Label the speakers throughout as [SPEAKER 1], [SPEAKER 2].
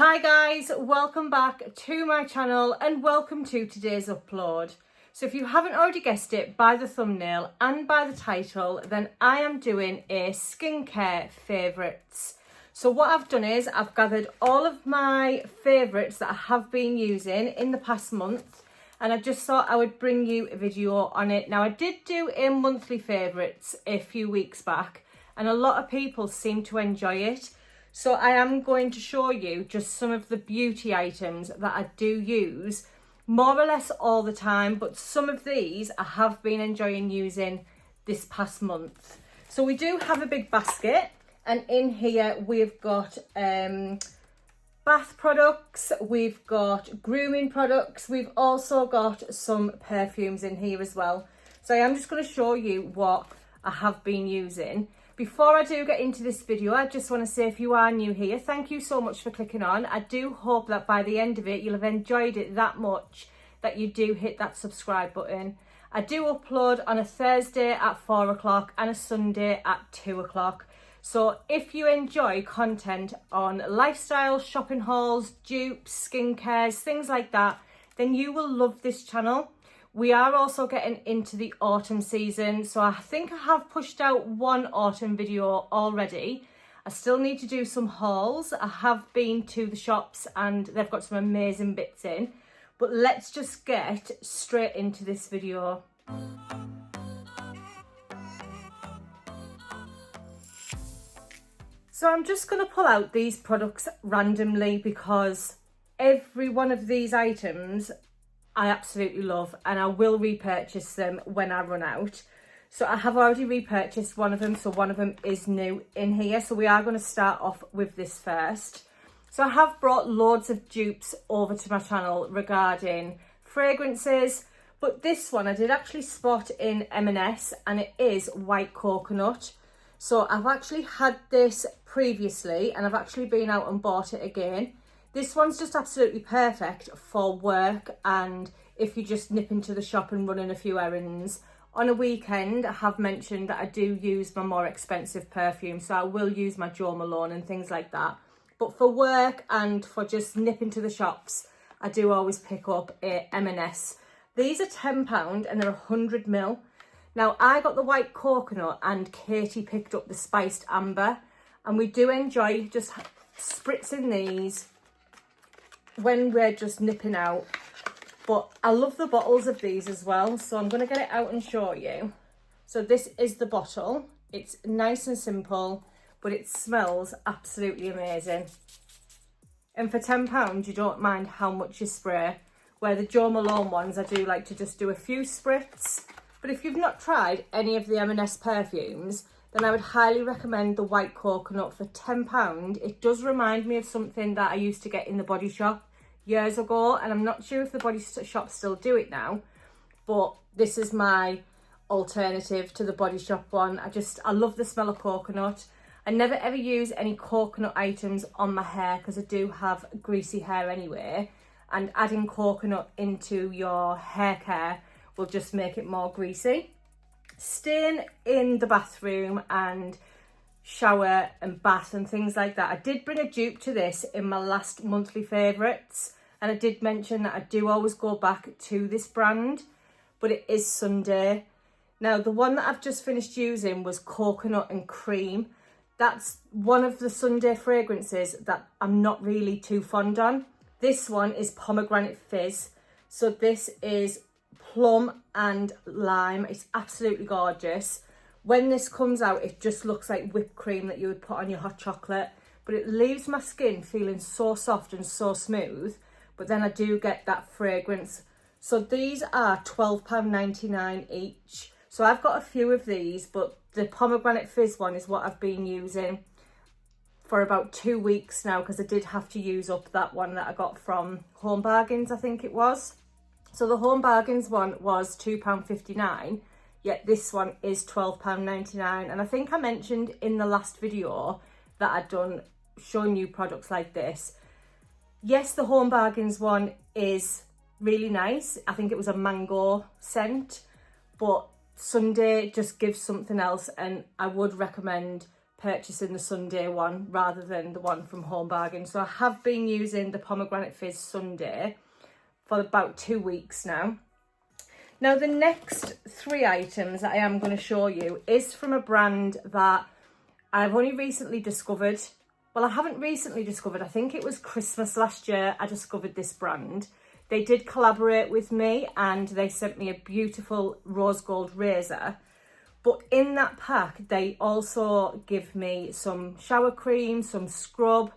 [SPEAKER 1] Hi guys, welcome back to my channel and welcome to today's upload. So if you haven't already guessed it by the thumbnail and by the title, then I am doing a skincare favourites. So what I've done is I've gathered all of my favourites that I have been using in the past month, and I just thought I would bring you a video on it. Now I did do a monthly favourites a few weeks back and a lot of people seem to enjoy it. So I am going to show you just some of the beauty items that I do use more or less all the time, but some of these I have been enjoying using this past month. So we do have a big basket, and in here we've got bath products, we've got grooming products, we've also got some perfumes in here as well. So I am just going to show you what I have been using. Before I do get into this video, I just want to say if you are new here, thank you so much for clicking on. I do hope that by the end of it, you'll have enjoyed it that much that you do hit that subscribe button. I do upload on a Thursday at 4 o'clock and a Sunday at 2 o'clock. So if you enjoy content on lifestyle, shopping hauls, dupes, skincares, things like that, then you will love this channel. We are also getting into the autumn season, so I think I have pushed out one autumn video already. I still need to do some hauls. I have been to the shops and they've got some amazing bits in, but let's just get straight into this video. So I'm just going to pull out these products randomly because every one of these items I absolutely love, and I will repurchase them when I run out. So I have already repurchased one of them, so one of them is new in here. So we are going to start off with this first. So I have brought loads of dupes over to my channel regarding fragrances, but this one I did actually spot in M&S, and it is white coconut. So I've actually had this previously and I've actually been out and bought it again. This one's just absolutely perfect for work, and if you just nip into the shop and run in a few errands. On a weekend, I have mentioned that I do use my more expensive perfume, so I will use my Jo Malone and things like that. But for work and for just nipping to the shops, I do always pick up a M&S. These are £10 and they're 100ml. Now I got the white coconut and Katie picked up the spiced amber, and we do enjoy just spritzing these when we're just nipping out. But I love the bottles of these as well, so I'm going to get it out and show you. So this is the bottle. It's nice and simple, but it smells absolutely amazing. And for £10 you don't mind how much you spray, where the Jo Malone ones I do like to just do a few spritz. But if you've not tried any of the M&S perfumes, then I would highly recommend the white coconut for £10. It does remind me of something that I used to get in the Body Shop years ago, and I'm not sure if the Body Shop still do it now, but this is my alternative to the Body Shop one. I love the smell of coconut. I never ever use any coconut items on my hair because I do have greasy hair anyway, and adding coconut into your hair care will just make it more greasy. Staying in the bathroom and shower and bath and things like that, I did bring a dupe to this in my last monthly favourites, and I did mention that I do always go back to this brand, but it is Sunday. Now the one that I've just finished using was coconut and cream. That's one of the Sunday fragrances that I'm not really too fond on. This one is pomegranate fizz, so this is plum and lime. It's absolutely gorgeous. When this comes out, it just looks like whipped cream that you would put on your hot chocolate, but it leaves my skin feeling so soft and so smooth, but then I do get that fragrance. So these are £12.99 each. So I've got a few of these, but the pomegranate fizz one is what I've been using for about 2 weeks now, because I did have to use up that one that I got from Home Bargains, I think it was. So the Home Bargains one was £2.59, yet this one is £12.99. And I think I mentioned in the last video that I'd done showing you products like this. Yes, the Home Bargains one is really nice. I think it was a mango scent, but Sunday just gives something else, and I would recommend purchasing the Sunday one rather than the one from Home Bargain. So I have been using the Pomegranate Fizz Sunday for about 2 weeks now. Now the next 3 items that I am going to show you is from a brand that I've only recently discovered. Well, I haven't recently discovered, I think it was Christmas last year I discovered this brand. They did collaborate with me and they sent me a beautiful rose gold razor. But in that pack, they also give me some shower cream, some scrub,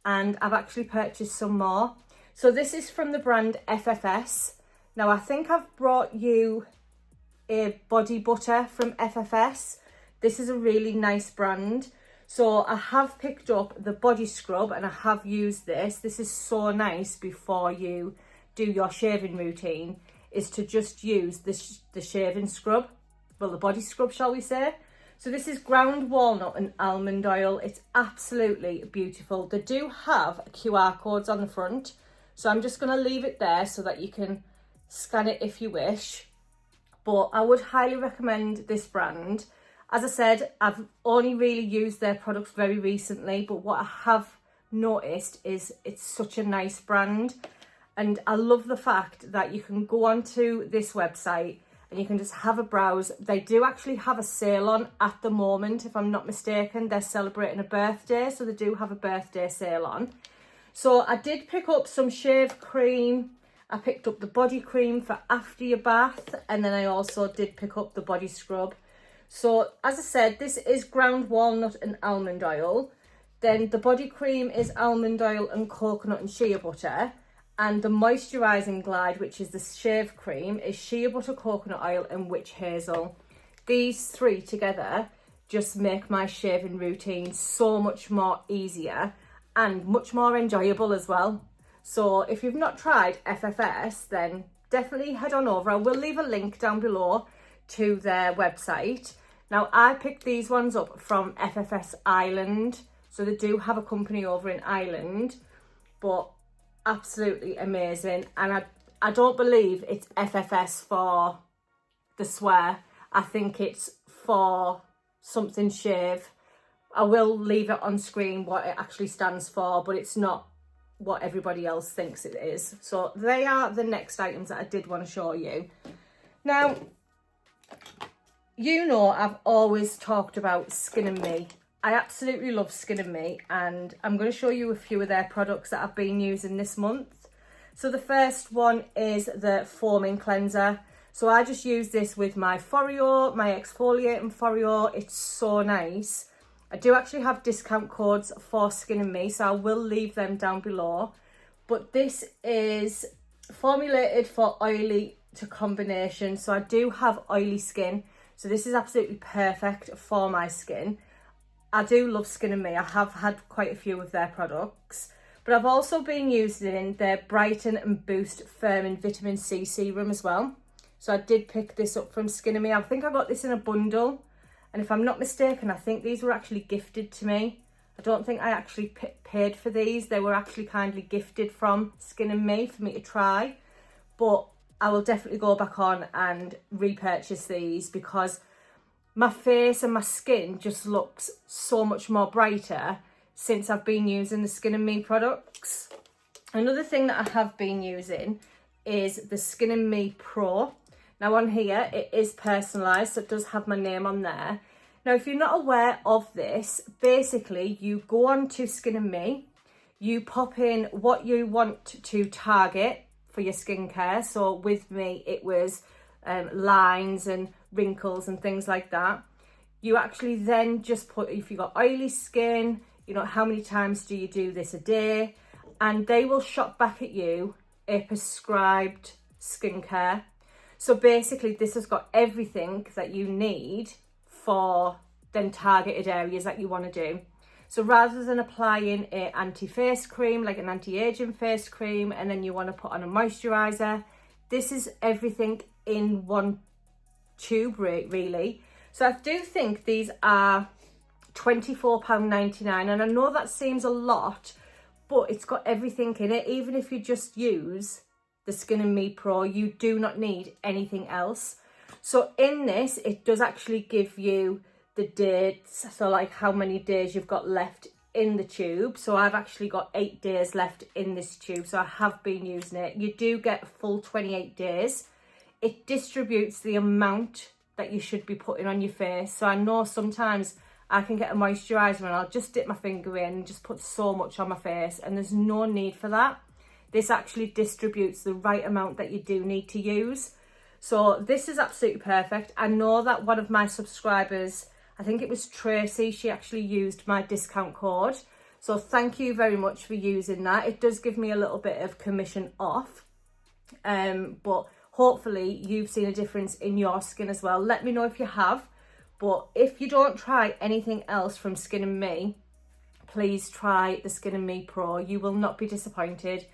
[SPEAKER 1] and I've actually purchased some more. So this is from the brand FFS. Now, I think I've brought you a body butter from FFS. This is a really nice brand. So I have picked up the body scrub and I have used this. This is so nice before you do your shaving routine, is to just use the shaving scrub. Well, the body scrub, shall we say. So this is ground walnut and almond oil. It's absolutely beautiful. They do have QR codes on the front. So I'm just going to leave it there so that you can scan it if you wish. But I would highly recommend this brand. As I said, I've only really used their products very recently, but what I have noticed is it's such a nice brand. And I love the fact that you can go onto this website and you can just have a browse. They do actually have a sale on at the moment, if I'm not mistaken. They're celebrating a birthday, so they do have a birthday sale on. So I did pick up some shave cream. I picked up the body cream for after your bath, and then I also did pick up the body scrub. So as I said, this is ground walnut and almond oil. Then the body cream is almond oil and coconut and shea butter. And the Moisturising Glide, which is the shave cream, is shea butter, coconut oil and witch hazel. These 3 together just make my shaving routine so much more easier and much more enjoyable as well. So if you've not tried FFS, then definitely head on over. I will leave a link down below to their website. Now, I picked these ones up from FFS Ireland. So they do have a company over in Ireland, but absolutely amazing. And I don't believe it's FFS for the swear. I think it's for something shave. I will leave it on screen what it actually stands for, but it's not what everybody else thinks it is. So they are the next items that I did want to show you. Now, you know I've always talked about Skin and Me. I absolutely love Skin and Me, and I'm going to show you a few of their products that I've been using this month. So the first one is the foaming cleanser. So I just use this with my Foreo, my exfoliating Foreo. It's so nice. I do actually have discount codes for Skin and Me, so I will leave them down below. But this is formulated for oily to combination. So I do have oily skin. So this is absolutely perfect for my skin. I do love Skin and Me. I have had quite a few of their products, but I've also been using their Brighten and Boost Firming Vitamin C Serum as well. So I did pick this up from Skin and Me. I think I got this in a bundle, and if I'm not mistaken, I think these were actually gifted to me. I don't think I actually paid for these. They were actually kindly gifted from Skin and Me for me to try, but I will definitely go back on and repurchase these because my face and my skin just looks so much more brighter since I've been using the Skin and Me products. Another thing that I have been using is the Skin and Me Pro. Now on here, it is personalised, so it does have my name on there. Now, if you're not aware of this, basically you go on to Skin and Me, you pop in what you want to target for your skincare. So with me, it was lines and wrinkles and things like that. You actually then just put, if you've got oily skin, you know, how many times do you do this a day? And they will shop back at you a prescribed skincare. So basically this has got everything that you need for them targeted areas that you want to do. So rather than applying an anti-face cream, like an anti-aging face cream, and then you want to put on a moisturiser, this is everything in one tube really. So I do think these are £24.99, and I know that seems a lot, but it's got everything in it. Even if you just use the Skin and Me Pro, you do not need anything else. So in this, it does actually give you the dates, so like how many days you've got left in the tube. So I've actually got 8 days left in this tube, so I have been using it. You do get a full 28 days. It distributes the amount that you should be putting on your face. So I know sometimes I can get a moisturiser and I'll just dip my finger in and just put so much on my face, and there's no need for that. This actually distributes the right amount that you do need to use. So this is absolutely perfect. I know that one of my subscribers, I think it was Tracy, she actually used my discount code. So thank you very much for using that. It does give me a little bit of commission off. But hopefully you've seen a difference in your skin as well. Let me know if you have. But if you don't try anything else from Skin and Me, please try the Skin and Me Pro. You will not be disappointed.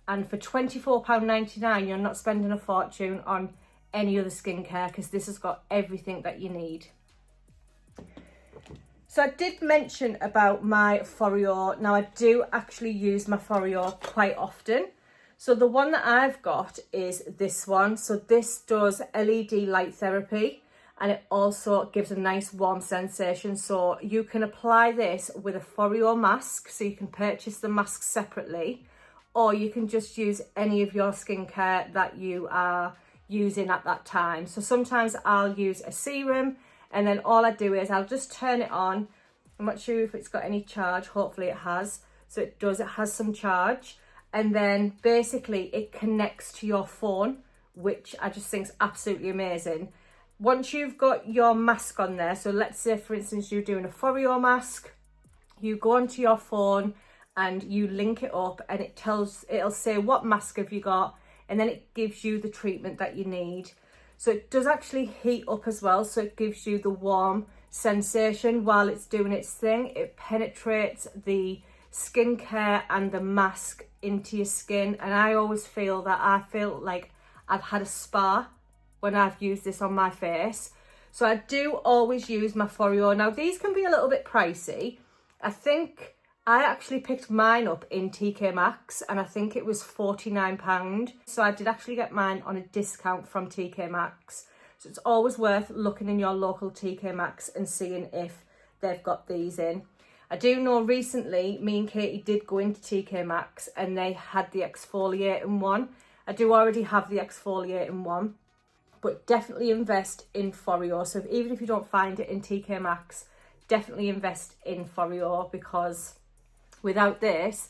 [SPEAKER 1] And for £24.99, you're not spending a fortune on any other skincare, because this has got everything that you need. So I did mention about my Foreo. Now I do actually use my Foreo quite often. So the one that I've got is this one. So this does LED light therapy, and it also gives a nice warm sensation. So you can apply this with a Foreo mask, so you can purchase the mask separately, or you can just use any of your skincare that you are using at that time. So sometimes I'll use a serum, and then all I do is I'll just turn it on. I'm not sure if it's got any charge, hopefully it has. So it does, it has some charge. And then basically it connects to your phone, which I just think is absolutely amazing. Once you've got your mask on there, so let's say for instance you're doing a Foreo mask, you go onto your phone and you link it up, and it'll say what mask have you got, and then it gives you the treatment that you need. So it does actually heat up as well, so it gives you the warm sensation while it's doing its thing. It penetrates the skincare and the mask into your skin, and I always feel like I've had a spa when I've used this on my face. So I do always use my Foreo. Now these can be a little bit pricey. I think I actually picked mine up in TK Maxx, and I think it was £49. So I did actually get mine on a discount from TK Maxx. So it's always worth looking in your local TK Maxx and seeing if they've got these in. I do know recently me and Katie did go into TK Maxx and they had the exfoliating one. I do already have the exfoliating one, but definitely invest in Foreo. So even if you don't find it in TK Maxx, definitely invest in Foreo, because without this,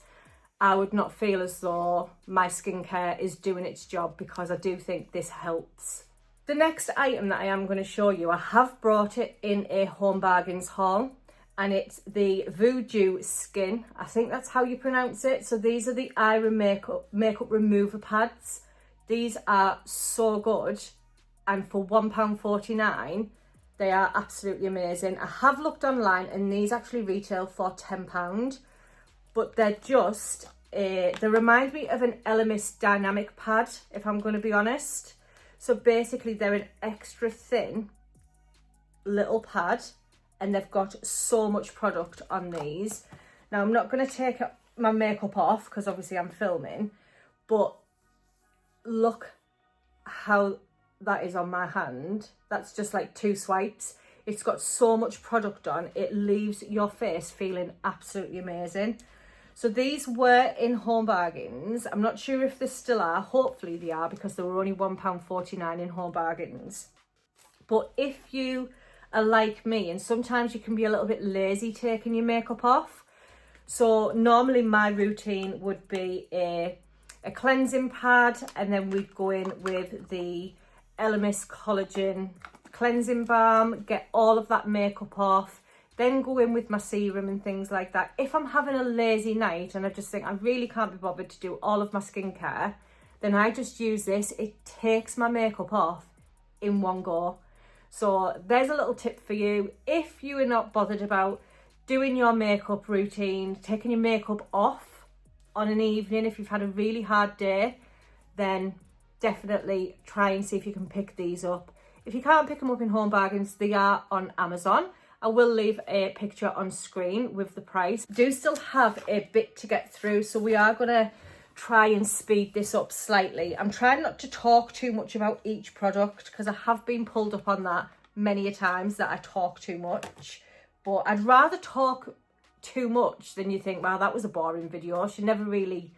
[SPEAKER 1] I would not feel as though my skincare is doing its job, because I do think this helps. The next item that I am going to show you, I have brought it in a Home Bargains haul, and it's the Voodoo Skin. I think that's how you pronounce it. So these are the eye makeup remover pads. These are so good, and for £1.49, they are absolutely amazing. I have looked online and these actually retail for £10, but they're just, they remind me of an Elmus dynamic pad, if I'm going to be honest. So basically they're an extra thin little pad, and they've got so much product on these. Now I'm not going to take my makeup off because obviously I'm filming, but look how that is on my hand. That's just like 2 swipes. It's got so much product on, it leaves your face feeling absolutely amazing. So these were in Home Bargains. I'm not sure if they still are. Hopefully they are, because they were only £1.49 in Home Bargains. But if you are like me, and sometimes you can be a little bit lazy taking your makeup off. So normally my routine would be a cleansing pad, and then we'd go in with the Elmus Collagen Cleansing Balm, get all of that makeup off, then go in with my serum and things like that. If I'm having a lazy night and I just think I really can't be bothered to do all of my skincare, then I just use this. It takes my makeup off in one go. So there's a little tip for you. If you are not bothered about doing your makeup routine, taking your makeup off on an evening, if you've had a really hard day, then definitely try and see if you can pick these up. If you can't pick them up in Home Bargains, they are on Amazon. I will leave a picture on screen with the price. I do still have a bit to get through, so we are going to try and speed this up slightly. I'm trying not to talk too much about each product because I have been pulled up on that many a times that I talk too much, but I'd rather talk too much than you think, wow, that was a boring video. She never really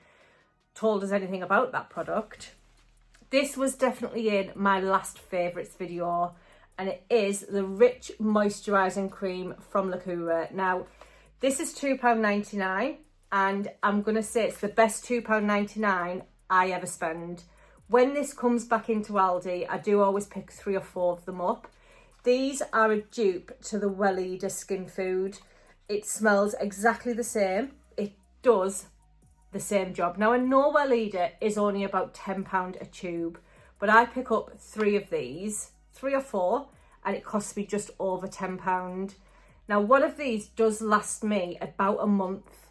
[SPEAKER 1] told us anything about that product. This was definitely in my last favourites video, and it is the Rich Moisturising Cream from Lura. Now, this is £2.99, and I'm going to say it's the best £2.99 I ever spend. When this comes back into Aldi, I do always pick 3 or 4 of them up. These are a dupe to the Weleda Skin Food. It smells exactly the same. It does the same job. Now, I know Weleda is only about £10 a tube, but I pick up 3 of these, 3 or 4, and it costs me just over £10. Now, one of these does last me about a month.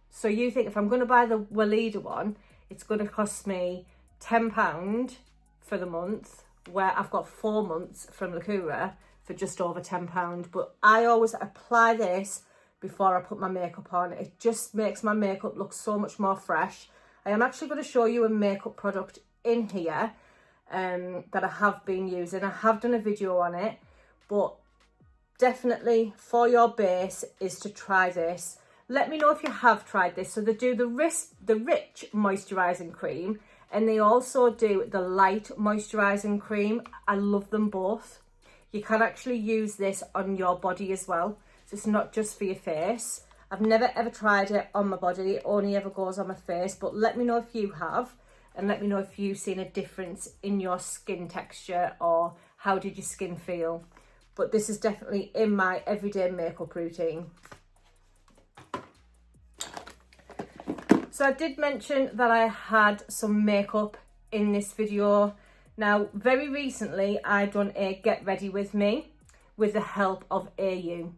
[SPEAKER 1] So you think if I'm going to buy the Weleda one, it's going to cost me £10 for the month, where I've got 4 months from Lura for just over £10. But I always apply this before I put my makeup on. It just makes my makeup look so much more fresh. I am actually going to show you a makeup product in here that I have been using. I have done a video on it, but definitely for your base is to try this. Let me know if you have tried this. So they do the Rich Moisturising Cream, and they also do the Light Moisturising Cream. I love them both. You can actually use this on your body as well. So it's not just for your face. I've never ever tried it on my body. It only ever goes on my face. But let me know if you have. And let me know if you've seen a difference in your skin texture, or how did your skin feel. But this is definitely in my everyday makeup routine. So I did mention that I had some makeup in this video. Now, very recently, I done a get ready with me with the help of AU.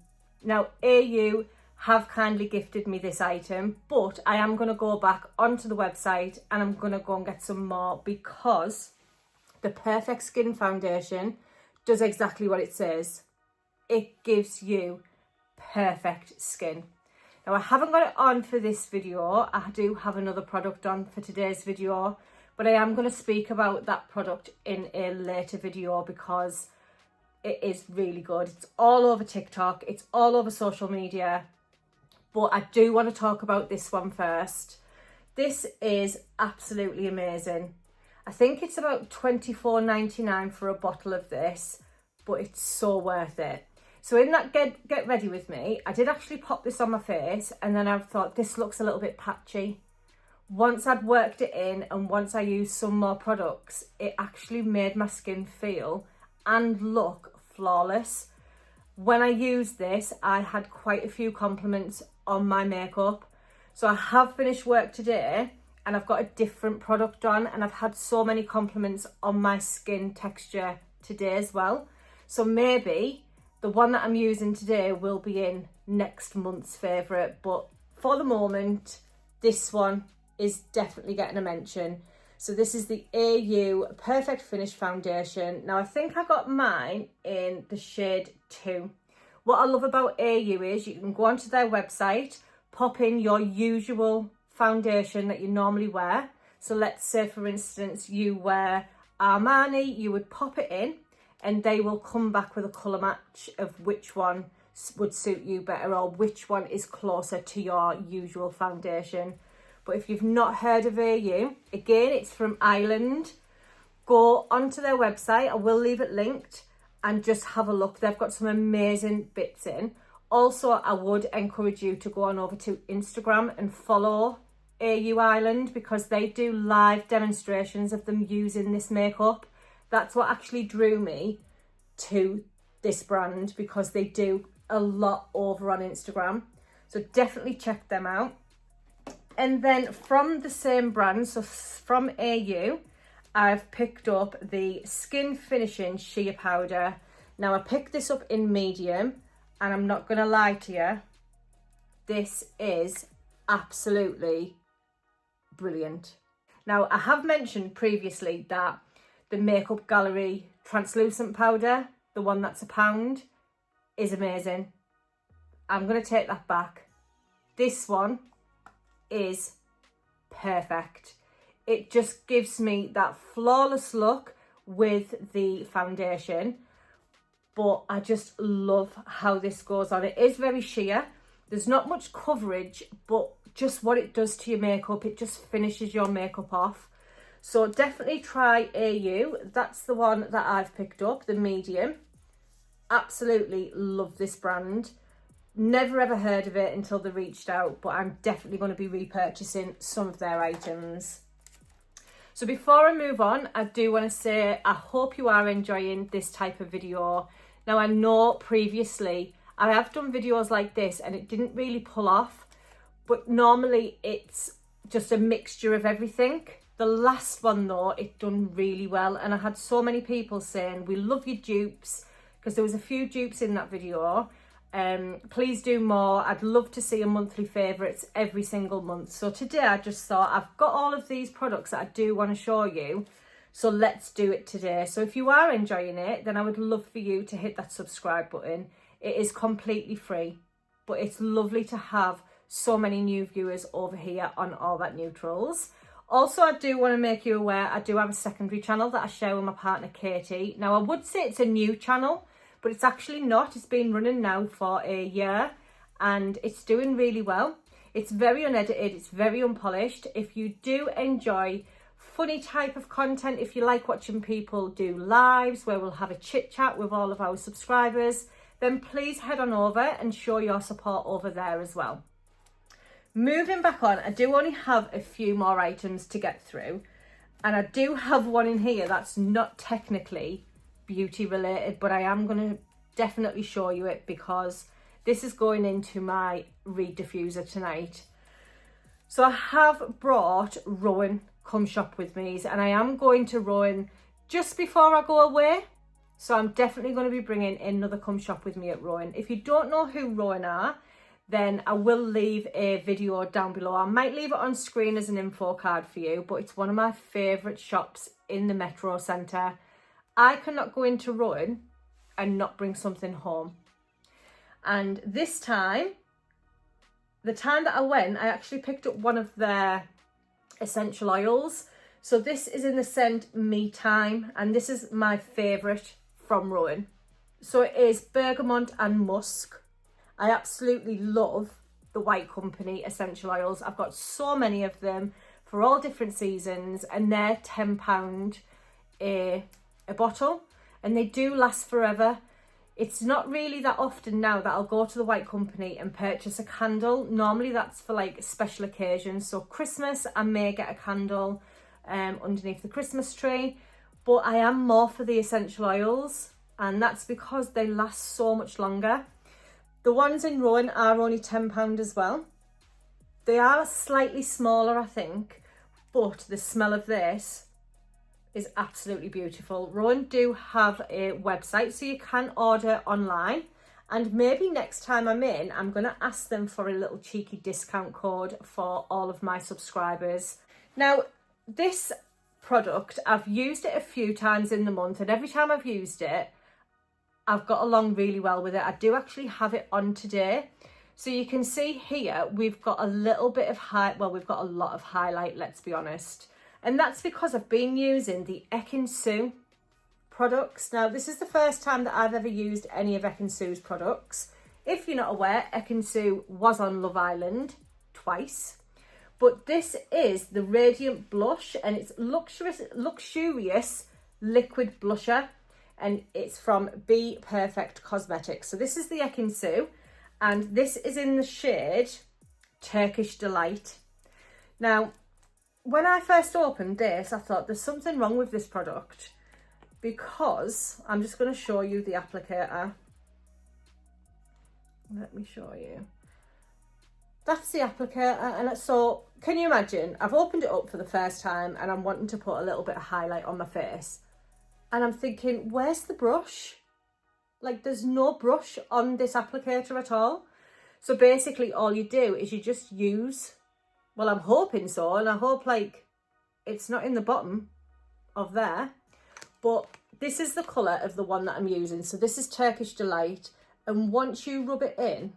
[SPEAKER 1] Now, AU have kindly gifted me this item, but I am going to go back onto the website and I'm going to go and get some more, because the Perfect Skin Foundation does exactly what it says. It gives you perfect skin. Now, I haven't got it on for this video. I do have another product on for today's video, but I am going to speak about that product in a later video because it is really good. It's all over TikTok. It's all over social media. But I do want to talk about this one first. This is absolutely amazing. I think it's about £24.99 for a bottle of this, but it's so worth it. So in that get ready with me, I did actually pop this on my face, and then I thought this looks a little bit patchy. Once I'd worked it in and once I used some more products, it actually made my skin feel and look flawless. When I used this, I had quite a few compliments on my makeup. So I have finished work today and I've got a different product on, and I've had so many compliments on my skin texture today as well. So maybe the one that I'm using today will be in next month's favourite, but for the moment, this one is definitely getting a mention. So this is the AU Perfect Finish Foundation. Now, I think I got mine in the shade 2. What I love about AU is you can go onto their website, pop in your usual foundation that you normally wear. So let's say, for instance, you wear Armani, you would pop it in and they will come back with a colour match of which one would suit you better or which one is closer to your usual foundation. But if you've not heard of AU, again, it's from Ireland. Go onto their website. I will leave it linked and just have a look. They've got some amazing bits in. Also, I would encourage you to go on over to Instagram and follow AU Ireland, because they do live demonstrations of them using this makeup. That's what actually drew me to this brand, because they do a lot over on Instagram. So definitely check them out. And then from the same brand, so from AU, I've picked up the Skin Finishing Sheer Powder. Now, I picked this up in medium, and I'm not going to lie to you, this is absolutely brilliant. Now, I have mentioned previously that the Makeup Gallery translucent powder, the one that's £1, is amazing. I'm going to take that back. This one is perfect. It just gives me that flawless look with the foundation, but I just love how this goes on. It is very sheer. There's not much coverage, but just what it does to your makeup, it just finishes your makeup off. So definitely try AU. That's the one that I've picked up, the medium. Absolutely love this brand. Never ever heard of it until they reached out, but I'm definitely going to be repurchasing some of their items. So before I move on, I do want to say I hope you are enjoying this type of video. Now I know previously I have done videos like this and it didn't really pull off, but normally it's just a mixture of everything. The last one though, it done really well, and I had so many people saying, we love your dupes, because there was a few dupes in that video. Please do more. I'd love to see a monthly favourites every single month. So today I just thought I've got all of these products that I do want to show you. So let's do it today. So if you are enjoying it, then I would love for you to hit that subscribe button. It is completely free, but it's lovely to have so many new viewers over here on Allthatneutrals. Also, I do want to make you aware, I do have a secondary channel that I share with my partner Katie. Now I would say it's a new channel, but it's actually not. It's been running now for a year and it's doing really well. It's very unedited, it's very unpolished. If you do enjoy funny type of content, if you like watching people do lives where we'll have a chit chat with all of our subscribers, then please head on over and show your support over there as well. Moving back on, I do only have a few more items to get through, and I do have one in here that's not technically beauty related, but I am going to definitely show you it because this is going into my Reed diffuser tonight. So I have brought Rowan Come Shop With Me's, and I am going to Rowan just before I go away. So I'm definitely going to be bringing another Come Shop With Me at Rowan. If you don't know who Rowan are, then I will leave a video down below. I might leave it on screen as an info card for you, but it's one of my favourite shops in the Metro Centre. I cannot go into Rowan and not bring something home. And this time, the time that I went, I actually picked up one of their essential oils. So this is in the scent Me Time, and this is my favourite from Rowan. So it is bergamot and musk. I absolutely love the White Company essential oils. I've got so many of them for all different seasons, and they're £10 a bottle, and they do last forever. It's not really that often now that I'll go to the White Company and purchase a candle. Normally that's for like special occasions. So Christmas, I may get a candle underneath the Christmas tree, but I am more for the essential oils, and that's because they last so much longer. The ones in Rowan are only £10 as well. They are slightly smaller, I think, but the smell of this is absolutely beautiful. Rowan do have a website, so you can order online, and maybe next time I'm in, I'm going to ask them for a little cheeky discount code for all of my subscribers. Now, this product, I've used it a few times in the month, and every time I've used it, I've got along really well with it. I do actually have it on today. So you can see here, we've got a little bit of we've got a lot of highlight, let's be honest. And that's because I've been using the Ekin-Su products. Now, this is the first time that I've ever used any of Ekin-Su's products. If you're not aware, Ekin-Su was on Love Island twice. But this is the Radiant Blush, and it's luxurious liquid blusher, and it's from Be Perfect Cosmetics. So this is the Ekin-Su, and this is in the shade Turkish Delight. Now, when I first opened this, I thought there's something wrong with this product, because I'm just going to show you the applicator. Let me show you. That's the applicator, and so can you imagine? I've opened it up for the first time and I'm wanting to put a little bit of highlight on my face, and I'm thinking, where's the brush? Like, there's no brush on this applicator at all. So basically all you do is you just use, well, I'm hoping so, and I hope like it's not in the bottom of there, but this is the colour of the one that I'm using. So this is Turkish Delight, and once you rub it in,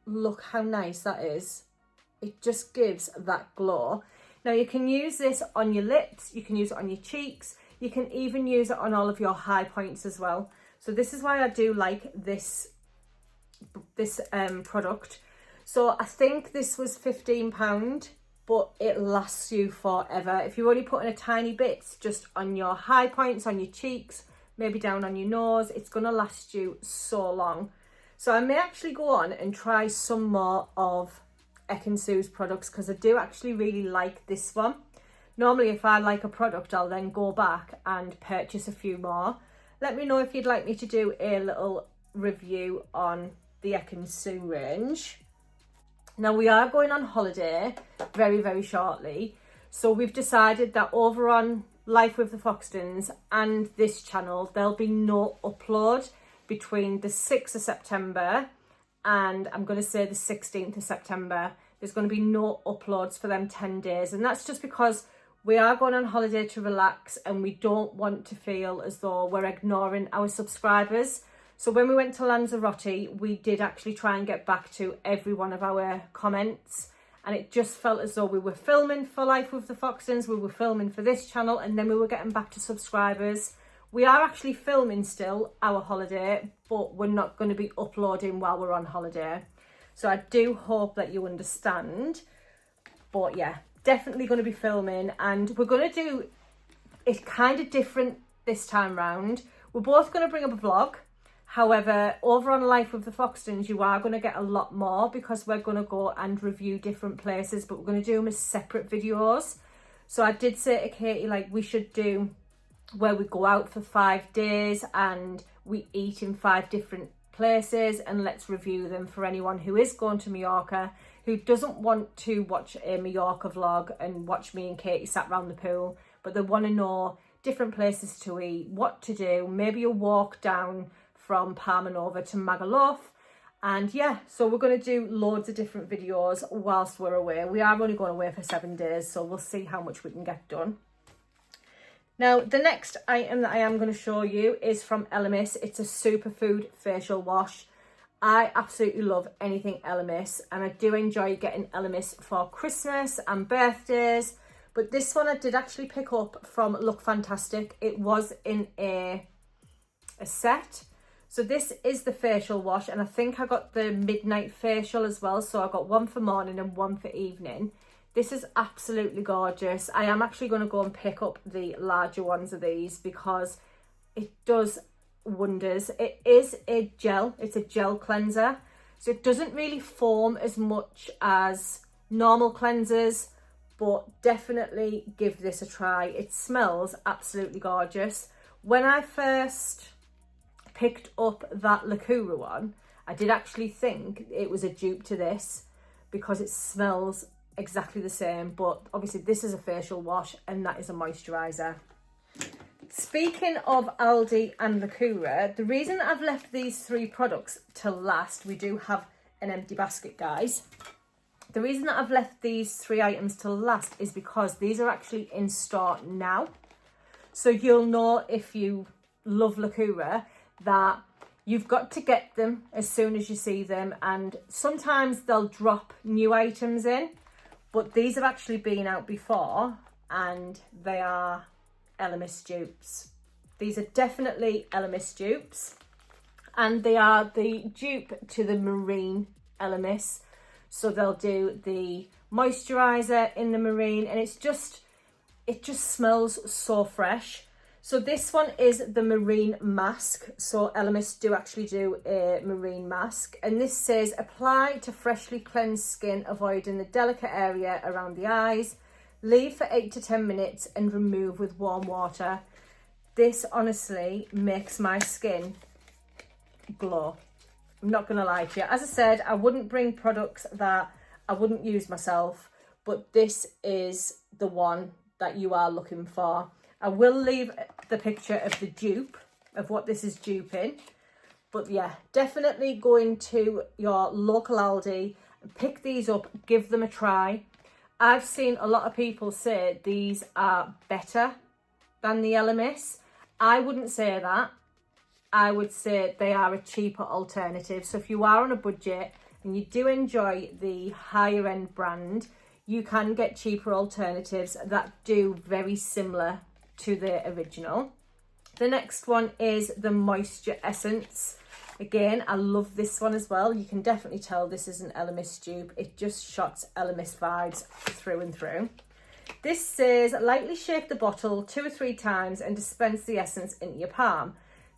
[SPEAKER 1] look how nice that is. It just gives that glow. Now you can use this on your lips, you can use it on your cheeks, you can even use it on all of your high points as well. So this is why I do like this product. So I think this was £15, but it lasts you forever. If you're only putting a tiny bit just on your high points, on your cheeks, maybe down on your nose, it's going to last you so long. So I may actually go on and try some more of Ekin-Su's products, because I do actually really like this one. Normally if I like a product, I'll then go back and purchase a few more. Let me know if you'd like me to do a little review on the Ekin-Su range. Now we are going on holiday very, very shortly. So we've decided that over on Life with the Foxtons and this channel, there'll be no upload between the 6th of September and I'm going to say the 16th of September. There's going to be no uploads for them 10 days. And that's just because we are going on holiday to relax and we don't want to feel as though we're ignoring our subscribers. So when we went to Lanzarote, we did actually try and get back to every one of our comments. And it just felt as though we were filming for Life with the Foxtons, we were filming for this channel, and then we were getting back to subscribers. We are actually filming still our holiday, but we're not going to be uploading while we're on holiday. So I do hope that you understand. But yeah, definitely going to be filming, and we're going to do it kind of different this time round. We're both going to bring up a vlog. However, over on Life with the Foxtons, you are going to get a lot more because we're going to go and review different places, but we're going to do them as separate videos. So I did say to Katie, like, we should do where we go out for 5 days and we eat in 5 different places, and let's review them for anyone who is going to Mallorca, who doesn't want to watch a Mallorca vlog and watch me and Katie sat round the pool, but they want to know different places to eat, what to do, maybe a walk down from Palmanova to Magaluf. And yeah, so we're going to do loads of different videos whilst we're away. We are only going away for 7 days, so we'll see how much we can get done. Now, the next item that I am going to show you is from Elmus. It's a superfood facial wash. I absolutely love anything Elmus, and I do enjoy getting Elmus for Christmas and birthdays. But this one I did actually pick up from Look Fantastic. It was in a set. So this is the facial wash, and I think I got the midnight facial as well. So I got one for morning and one for evening. This is absolutely gorgeous. I am actually going to go and pick up the larger ones of these because it does wonders. It is a gel. It's a gel cleanser. So it doesn't really foam as much as normal cleansers, but definitely give this a try. It smells absolutely gorgeous. When I first picked up that Lura one, I did actually think it was a dupe to this because it smells exactly the same, but obviously this is a facial wash and that is a moisturiser. Speaking of Aldi and Lura, the reason I've left these 3 products till last, we do have an empty basket, guys. The reason that I've left these 3 items till last is because these are actually in store now. So you'll know if you love Lura that you've got to get them as soon as you see them, and sometimes they'll drop new items in, but these have actually been out before and they are Elmus dupes. These are definitely Elmus dupes, and they are the dupe to the marine Elmus. So they'll do the moisturiser in the marine, and it just smells so fresh. So this one is the marine mask. So Elmus do actually do a marine mask, and this says apply to freshly cleansed skin, avoiding the delicate area around the eyes. Leave for 8 to 10 minutes and remove with warm water. This honestly makes my skin glow. I'm not gonna lie to you. As I said, I wouldn't bring products that I wouldn't use myself, but this is the one that you are looking for. I will leave the picture of the dupe, of what this is duping. But yeah, definitely go into your local Aldi and pick these up, give them a try. I've seen a lot of people say these are better than the Elmus. I wouldn't say that. I would say they are a cheaper alternative. So if you are on a budget and you do enjoy the higher end brand, you can get cheaper alternatives that do very similar to the original. The next one is the Moisture Essence. Again, I love this one as well. You can definitely tell this is an Elmus dupe. It just shots Elmus vibes through and through. This says, lightly shake the bottle 2 or 3 times and dispense the essence into your palm.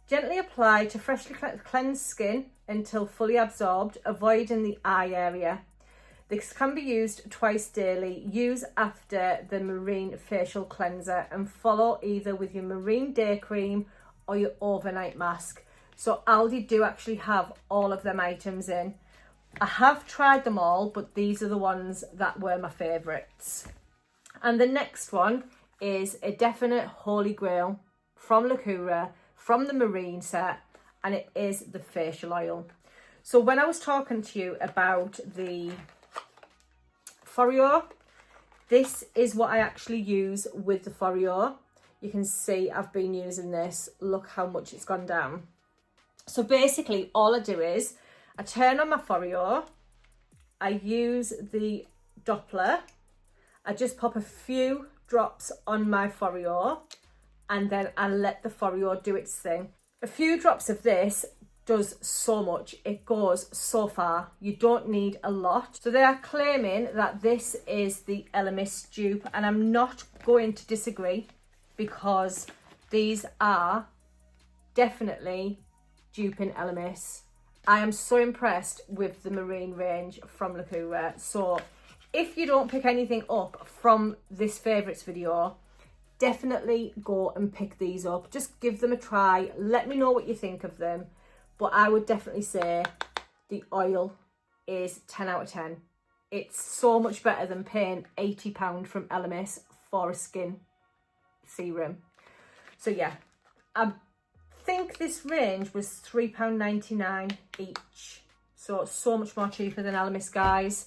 [SPEAKER 1] Gently apply to freshly cleansed skin until fully absorbed, avoiding the eye area. This can be used twice daily. Use after the marine facial cleanser and follow either with your marine day cream or your overnight mask. So Aldi do actually have all of them items in. I have tried them all, but these are the ones that were my favourites. And the next one is a definite holy grail from Lura, from the marine set, and it is the facial oil. So when I was talking to you about the Foreo, this is what I actually use with the Foreo. You can see I've been using this. Look how much it's gone down. So basically all I do is I turn on my Foreo, I use the Doppler, I just pop a few drops on my Foreo, and then I let the Foreo do its thing. A few drops of this does so much. It goes so far. You don't need a lot. So they are claiming that this is the Elmus dupe, and I'm not going to disagree because these are definitely duping Elmus. I am so impressed with the marine range from Lura. So if you don't pick anything up from this favourites video, definitely go and pick these up. Just give them a try. Let me know what you think of them. But I would definitely say the oil is 10 out of 10. It's so much better than paying £80 from Elmus for a skin serum. So yeah, I think this range was £3.99 each. So much more cheaper than Elmus, guys.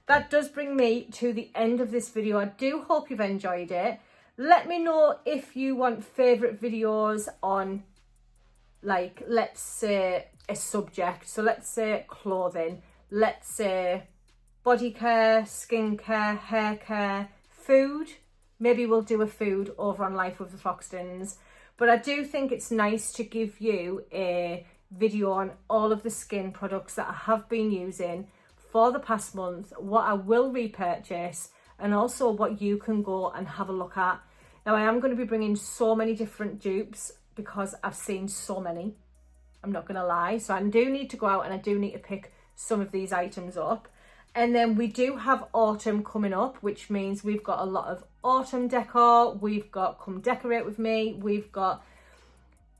[SPEAKER 1] That does bring me to the end of this video. I do hope you've enjoyed it. Let me know if you want favourite videos on, like, let's say a subject. So let's say clothing, let's say body care, skin care, hair care, food. Maybe we'll do a food over on Life with the Foxtons. But I do think it's nice to give you a video on all of the skin products that I have been using for the past month, what I will repurchase, and also what you can go and have a look at. Now, I am going to be bringing so many different dupes because I've seen so many. I'm not going to lie. So I do need to go out and I do need to pick some of these items up. And then we do have autumn coming up, which means we've got a lot of autumn decor. We've got Come Decorate With Me. We've got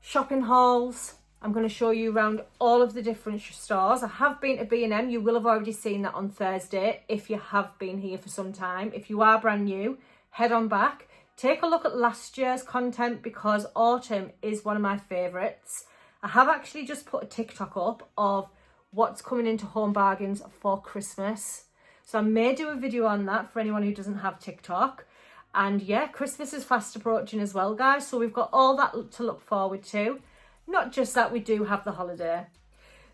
[SPEAKER 1] shopping hauls. I'm going to show you around all of the different stores. I have been to B&M. You will have already seen that on Thursday if you have been here for some time. If you are brand new, head on back. Take a look at last year's content because autumn is one of my favourites. I have actually just put a TikTok up of what's coming into Home Bargains for Christmas. So I may do a video on that for anyone who doesn't have TikTok. And yeah, Christmas is fast approaching as well, guys. So we've got all that to look forward to. Not just that, we do have the holiday.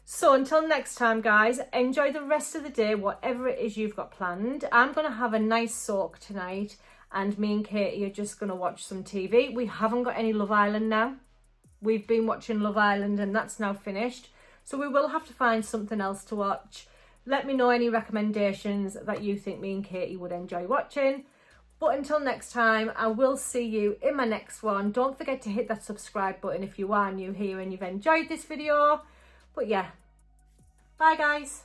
[SPEAKER 1] So until next time, guys, enjoy the rest of the day, whatever it is you've got planned. I'm going to have a nice soak tonight, and me and Katie are just going to watch some TV. We haven't got any Love Island now. We've been watching Love Island and that's now finished. So we will have to find something else to watch. Let me know any recommendations that you think me and Katie would enjoy watching. But until next time, I will see you in my next one. Don't forget to hit that subscribe button if you are new here and you've enjoyed this video. But yeah, bye guys.